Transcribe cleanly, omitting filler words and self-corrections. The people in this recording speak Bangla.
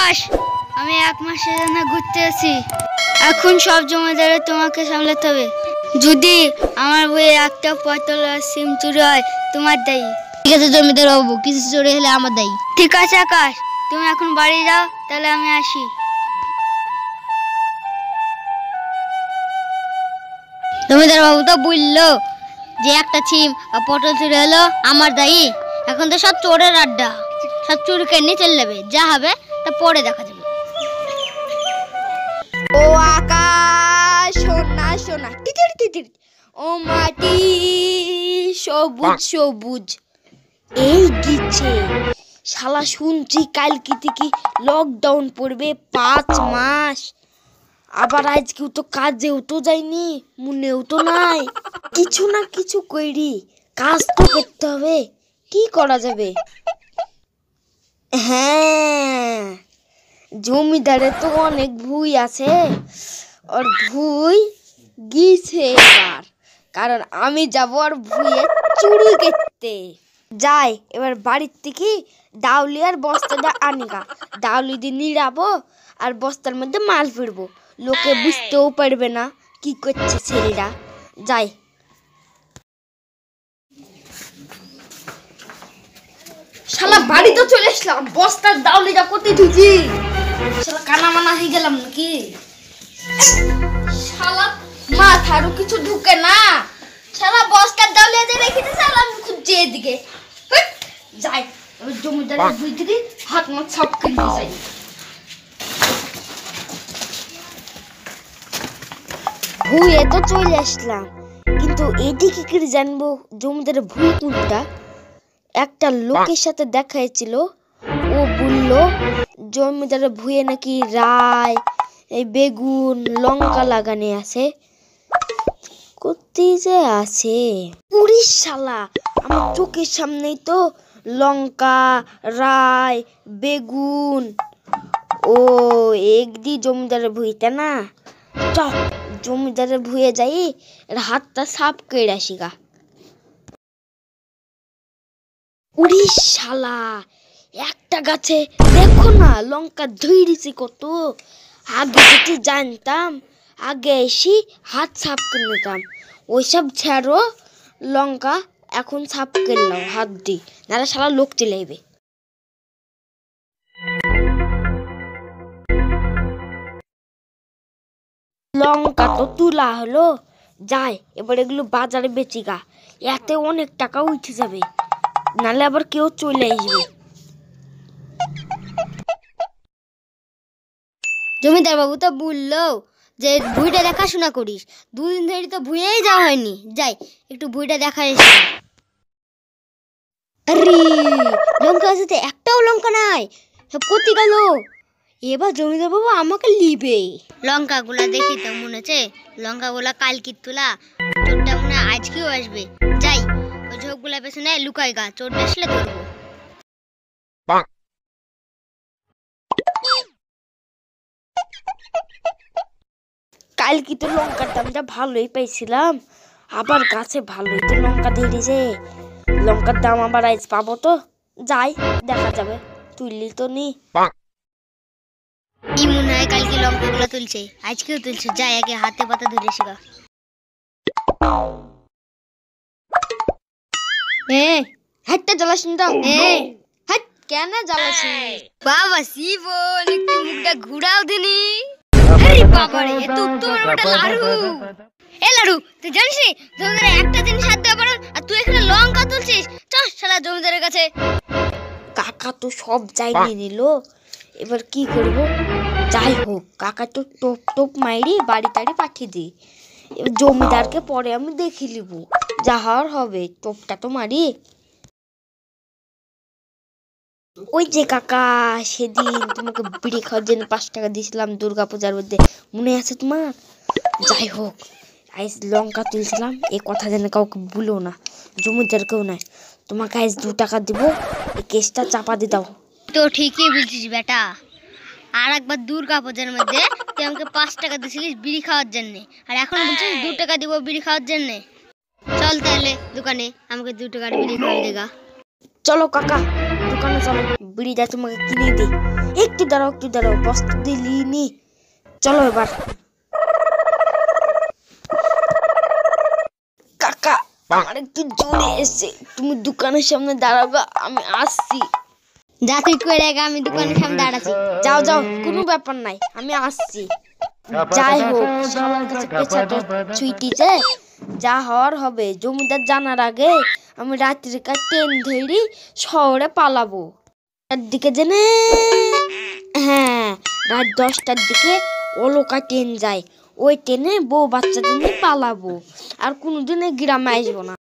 আকাশ, আমি 1 মাসের জন্য ঘুরতে আছি। এখন সব জমিদারে তোমাকে সামলাতে হবে। যদি আমার বইয়ে একটা পটল আর সিম চুরি হয়, তোমার দায়ী। ঠিক আছে জমিদার বাবু, কিছু চুরি হলে আমার দায়ী। ঠিক আছে আকাশ, তুমি এখন বাড়ি যাও, তাহলে আমি আসি। জমিদার বাবু তো বললো যে একটা সিম আর পটল চুরি হলো আমার দায়ী। এখন তো সব চোরের আড্ডা, সব চুরি করে নিয়ে চলে যাবে। যা হবে তা পরে দেখা যাবে। ও আকাশ সোনা সোনা টিটির টিটির, ও মাটি সবুজ সবুজ। এই গিচ্ছে শালা, শুনছি কালকে থেকে লকডাউন পড়বে 5 মাস। আবার আজকেও তো কাজেও তো যায়নি, মনেও তো নাই। কিছু না কিছু কইরি, কাজ তো করতে হবে। কি করা যাবে? হ্যাঁ, জমিদারে তো অনেক ভুই আছে, আর ভুই গিয়েছে এবার। কারণ আমি যাব আর ভুইয়ে চুরি করতে। যাই এবার বাড়ির থেকে ডাউলি আর বস্তাটা আনিগা। ডাউলি দিয়ে নিড়াবো আর বস্তার মধ্যে মাল ফিরবো। লোকে বুঝতেও পারবে না কি করছে ছেলেরা। যাই। শালা বাড়ি তো চলে আসলাম, বস্তার ডাউলিটা কোথায় ঢুকি? শালা কানা মানা হয়ে গেলাম নাকি? শালা মাথারও কিছু ঢুকে না। শালা বস্তার ডাউলিয়া যে রেখেছে, শালা আমি খুঁজছি এদিকে। যাই এবার জমিদারের বই থেকে হাত মাত সাফ করে যাই। ভুয়ে তো চলে আসলাম, কিন্তু এদিকে কি করে জানবো জমিদারের ভুই কোনটা? একটা লোকের সাথে দেখা হয়েছিল, ও বলল জমিদারের ভুঁয়ে নাকি রায়, এই বেগুন লঙ্কা লাগানো আছে। কোথায় যে আছে? উড়িষ্যালা, আমার চোখের সামনেই তো লঙ্কা, রায়, বেগুন। ও একদি জমিদারের ভুঁইতে না। চ জমিদারের ভুঁয়ে যাই, হাতটা সাফ করে আসি গা। উড়িষ্যালা, একটা গাছে দেখো না লঙ্কা ধরেছি কত। আগে যদি জানতাম, আগে এসে হাত সাফ করে নিতাম। ওইসব ছেড়ো, লঙ্কা এখন সাফ করলাম হাত দি, নাহলে শালা লোক চলে যাবে। লঙ্কা তো তুলা হলো, যাই এবার এগুলো বাজারে বেচি গা। এতে অনেক টাকা উঠে যাবে, নাহলে আবার কেউ চলে আসবে। জমিদার বাবু তো বললো যে ভুঁইটা দেখাশোনা করিস। 2 দিন ধরে তো ভুঁইয়েই যাওয়া হয়নি। যাই একটু ভুঁইটা দেখা এসে। আরে লঙ্কা আছে, একটাও লঙ্কা নাই, সব কোথি গেল? এবার জমিদার বাবু আমাকে লিবে। লঙ্কাগুলা দেখি তো মনে হচ্ছে লঙ্কাগুলা কালকে তোলা, চোরটা মনে হয় আজকেও আসবে। যাই ওই ঝোপগুলা পেছনে লুকাই গা, চোরটা আসলে ধরবো। কালকে তো লঙ্কার দামটা ভালোই পাইছিলাম, আবার গাছে ভালোই তো লঙ্কা ধরেছে। লঙ্কার দাম আবার আজ পাবো তো, যাই দেখা যাবে। তুললি তো নি। কি মনে হয় কালকে লঙ্কাগুলো তুলছে, আজকেও তুলছে। যাই আগে হাতে পাতা ধরে এসে গা। হাতটা জ্বালাসনি তো? হাত কেন জ্বালাসনি? বাবা শিবন, একটু মুখটা ঘুরাও দিনি। আরে বাবা রে, এত তোমার বেটা লাড়ু। এ লাড়ু, তুই জানিস নি জমিদার একটা জিনিস হাত দেওয়া পারেন, আর তুই এখানে লঙ্কা তুলছিস? চল শালা জমিদারের কাছে। কাকা তো সব চাইনি নিল, এবার কি করব? যাই হোক, কাকা তো টোপ টোপ মাইরি বাড়ি টাড়ি পাঠিয়ে দিই। এবার জমিদারকে পরে আমি দেখে নিব, যা হওয়ার হবে। টোপটা তো মারি। ওই যে কাকা, সেদিন তোমাকে বিড়ি খাওয়ার জন্য 5 টাকা দিয়েছিলাম দুর্গাপূজার মধ্যে, মনে আছে তোমার? যাই হোক, আজ লঙ্কা তুলছিলাম, এই কথা যেন কাউকে ভুলো না, জমিদারকেও নাই। তোমাকে আজ 2 টাকা দিব, এই কেসটা চাপা দিয়ে দাও। তো ঠিকই বলছিস বেটা। আর একবার দুর্গাপূজার মধ্যে তুই আমাকে 5 টাকা দিয়েছিলিস বিড়ি খাওয়ার জন্য, আর এখন বলছিস 2 টাকা দিব বিড়ি খাওয়ার জন্য। চল তাহলে দোকানে, আমাকে 2 টাকার বিড়ি খাওয়াই দেগা। চলো কাকা, দোকানে চলো, বিড়িটা তোমাকে কিনে দিই। একটু দাঁড়াও বস্তা দিলি নি। চলো এবার। কাকা আমার একটু জোরে এসে, তুমি দোকানের সামনে দাঁড়াবা, আমি আসছি। যা তুই করে গা, আমি দোকানের সামনে দাঁড়াচ্ছি। যাও কোনো ব্যাপার নাই, আমি আসছি। যাই হোক, শালার কাছে পেছাটা ছুটিছে, যা হওয়ার হবে। জমিদার জানার আগে আমি রাত্রিকার ট্রেন ধরি শহরে পালাবো। তার দিকে জেনে, হ্যাঁ, রাত 10টার দিকে অলকা ট্রেন যায়, ওই ট্রেনে বউ বাচ্চাদের নিয়ে পালাবো, আর কোনোদিন গ্রামে আসবো না।